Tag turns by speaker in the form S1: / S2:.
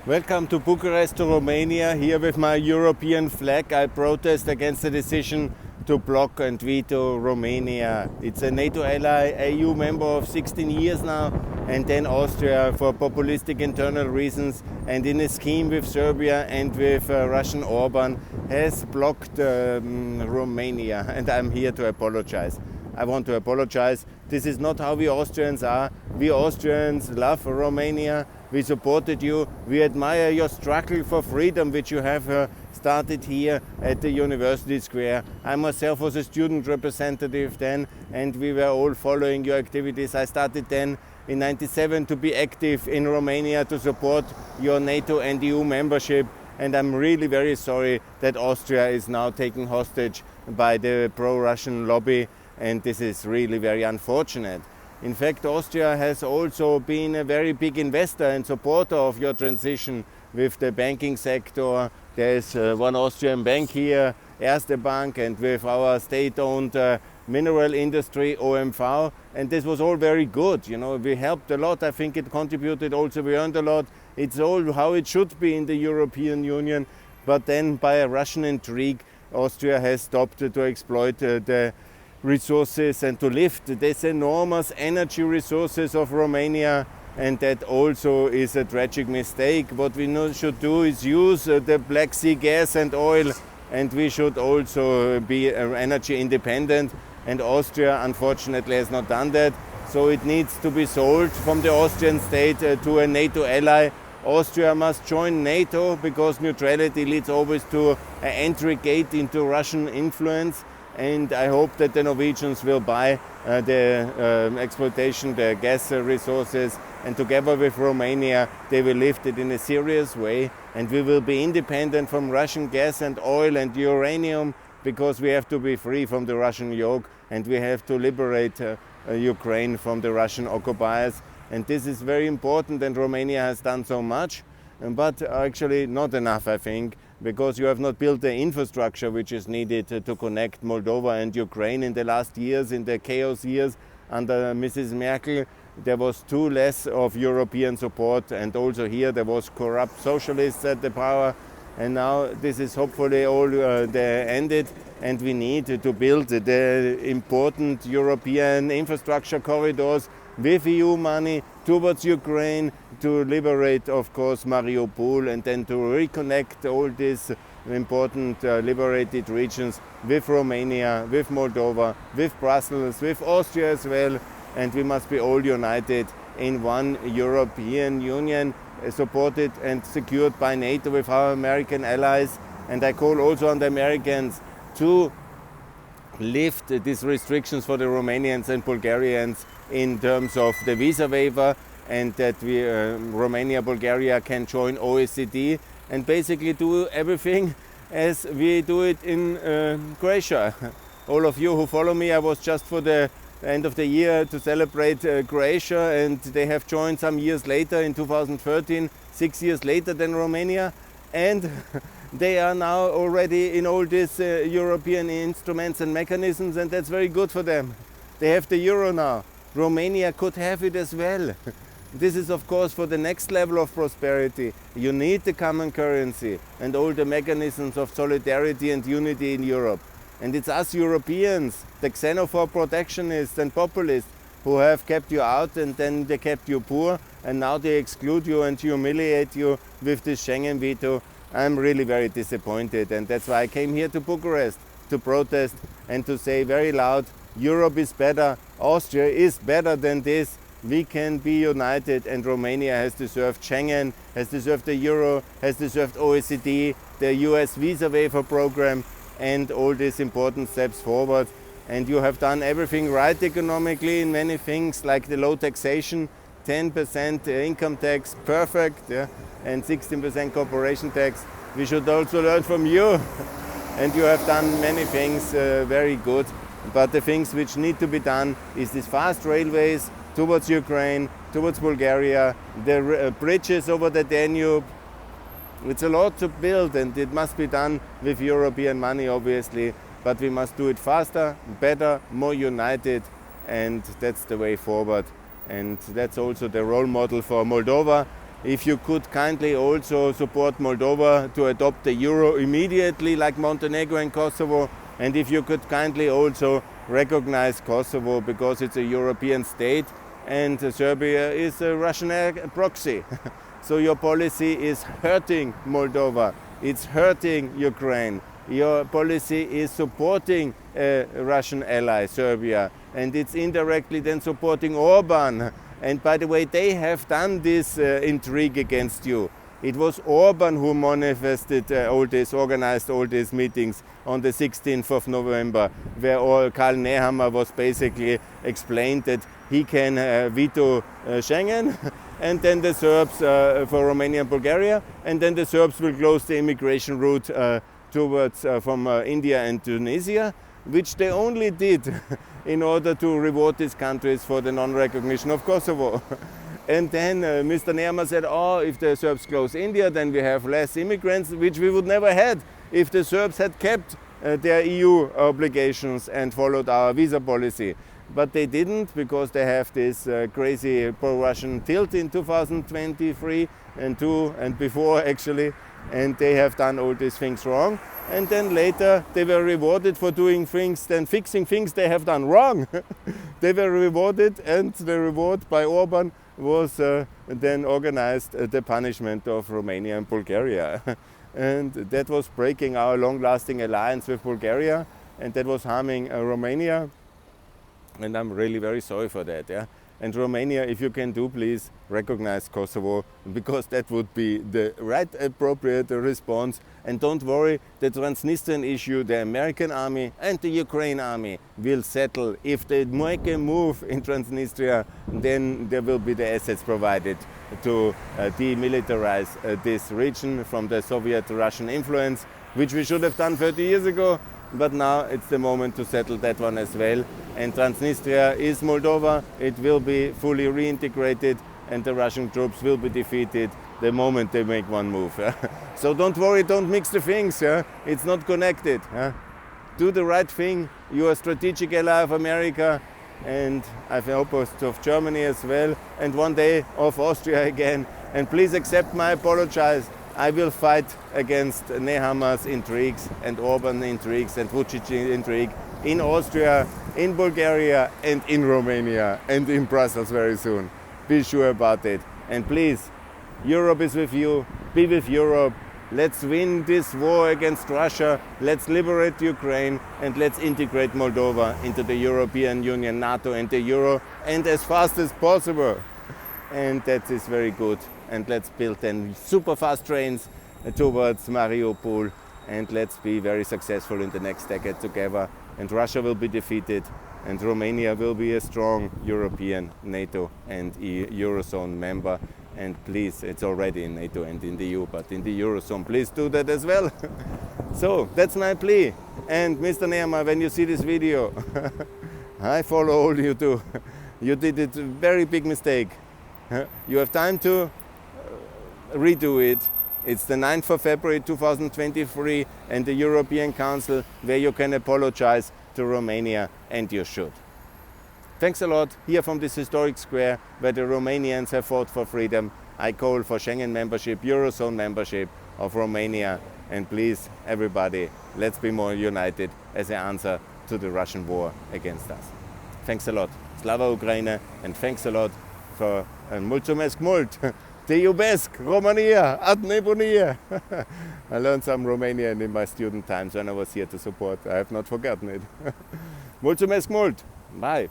S1: Welcome to Bucharest, to Romania. Here with my European flag, I protest against the decision to block and veto Romania. It's a NATO ally, EU member of 16 years now, and then Austria for populistic internal reasons and in a scheme with Serbia and with Russian Orban has blocked Romania, and I'm here to apologize. I want to apologize. This is not how we Austrians are. We Austrians love Romania. We supported you. We admire your struggle for freedom, which you have started here at the University Square. I myself was a student representative then, and we were all following your activities. I started then in '97 to be active in Romania to support your NATO and EU membership. And I'm really very sorry that Austria is now taken hostage by the pro-Russian lobby. And this is really very unfortunate. In fact, Austria has also been a very big investor and supporter of your transition with the banking sector. There's one Austrian bank here, Erste Bank, and with our state-owned mineral industry, OMV. And this was all very good. You know, we helped a lot. I think it contributed also. We earned a lot. It's all how it should be in the European Union. But then by a Russian intrigue, Austria has stopped to exploit the resources and to lift these enormous energy resources of Romania, and that also is a tragic mistake. What we should do is use the Black Sea gas and oil, and we should also be energy independent, and Austria unfortunately has not done that, so it needs to be sold from the Austrian state to a NATO ally. Austria must join NATO because neutrality leads always to an entry gate into Russian influence. And I hope that the Norwegians will buy the exploitation, the gas resources, and together with Romania, they will lift it in a serious way. And we will be independent from Russian gas and oil and uranium, because we have to be free from the Russian yoke, and we have to liberate Ukraine from the Russian occupiers. And this is very important, and Romania has done so much, but actually not enough, I think, because you have not built the infrastructure which is needed to connect Moldova and Ukraine in the last years, in the chaos years under Mrs. Merkel. There was too less of European support, and also here there was corrupt socialists at the power, and now this is hopefully all ended, and we need to build the important European infrastructure corridors with EU money towards Ukraine to liberate, of course, Mariupol, and then to reconnect all these important liberated regions with Romania, with Moldova, with Brussels, with Austria as well. And we must be all united in one European Union, supported and secured by NATO with our American allies. And I call also on the Americans to lift these restrictions for the Romanians and Bulgarians in terms of the visa waiver, and that Romania, Bulgaria can join OECD and basically do everything as we do it in Croatia. All of you who follow me, I was just for the end of the year to celebrate Croatia, and they have joined some years later in 2013, 6 years later than Romania, and they are now already in all these European instruments and mechanisms, and that's very good for them. They have the euro now. Romania could have it as well. This is, of course, for the next level of prosperity. You need the common currency and all the mechanisms of solidarity and unity in Europe. And it's us Europeans, the xenophobe protectionists and populists, who have kept you out, and then they kept you poor, and now they exclude you and humiliate you with this Schengen veto. I'm really very disappointed, and that's why I came here to Bucharest to protest and to say very loud, Europe is better, Austria is better than this. We can be united, and Romania has deserved Schengen, has deserved the euro, has deserved OECD, the US visa waiver program, and all these important steps forward. And you have done everything right economically in many things, like the low taxation, 10% income tax, perfect, yeah, and 16% corporation tax. We should also learn from you. And you have done many things very good. But the things which need to be done is these fast railways towards Ukraine, towards Bulgaria, the bridges over the Danube. It's a lot to build, and it must be done with European money, obviously. But we must do it faster, better, more united, and that's the way forward. And that's also the role model for Moldova. if you could kindly also support Moldova to adopt the euro immediately, like Montenegro and Kosovo, and if you could kindly also recognize Kosovo because it's a European state and Serbia is a Russian proxy. So your policy is hurting Moldova, it's hurting Ukraine. Your policy is supporting a Russian ally, Serbia, and it's indirectly then supporting Orban. And by the way, they have done this intrigue against you. It was Orban who manifested organized all these meetings on the 16th of November, where Karl Nehammer was basically explained that he can veto Schengen, and then the Serbs for Romania and Bulgaria, and then the Serbs will close the immigration route towards from India and Tunisia, which they only did in order to reward these countries for the non-recognition of Kosovo. And then Mr. Nehammer said, oh, if the Serbs close India, then we have less immigrants, which we would never had if the Serbs had kept their EU obligations and followed our visa policy. But they didn't, because they have this crazy pro-Russian tilt in 2023 and before actually, and they have done all these things wrong. And then later they were rewarded for doing things, then fixing things they have done wrong. They were rewarded, and the reward by Orban was then organized the punishment of Romania and Bulgaria. And that was breaking our long-lasting alliance with Bulgaria, and that was harming Romania. And I'm really very sorry for that. Yeah? And Romania, if you can do, please recognize Kosovo, because that would be the right appropriate response. And don't worry, the Transnistrian issue, the American army and the Ukraine army will settle. If they make a move in Transnistria, then there will be the assets provided to demilitarize this region from the Soviet-Russian influence, which we should have done 30 years ago. But now it's the moment to settle that one as well. And Transnistria is Moldova. It will be fully reintegrated, and the Russian troops will be defeated the moment they make one move. So don't worry, don't mix the things. It's not connected. Do the right thing. You are a strategic ally of America, and I hope of Germany as well, and one day of Austria again. And please accept my apologies. I will fight against Nehammer's intrigues and Orban intrigues and Vucic intrigue in Austria, in Bulgaria, and in Romania, and in Brussels very soon. Be sure about it. And please, Europe is with you. Be with Europe. Let's win this war against Russia. Let's liberate Ukraine, and let's integrate Moldova into the European Union, NATO, and the Euro, and as fast as possible. And that is very good. And let's build then super fast trains towards Mariupol, and let's be very successful in the next decade together. And Russia will be defeated, and Romania will be a strong European, NATO and Eurozone member. And please, it's already in NATO and in the EU, but in the Eurozone, please do that as well. So that's my plea. And Mr. Nehammer, when you see this video, I follow all you do. You did a very big mistake. You have time to redo it. It's the 9th of February 2023 and the European Council, where you can apologize to Romania, and you should. Thanks a lot. Here from this historic square where the Romanians have fought for freedom, I call for Schengen membership, Eurozone membership of Romania. And please, everybody, let's be more united as an answer to the Russian war against us. Thanks a lot. Slava Ukraine, and thanks a lot for mulțumesc mult. Te iubesc, Romania, ad nebunie. I learned some Romanian in my student times when I was here to support. I have not forgotten it. Mulțumesc mult. Bye.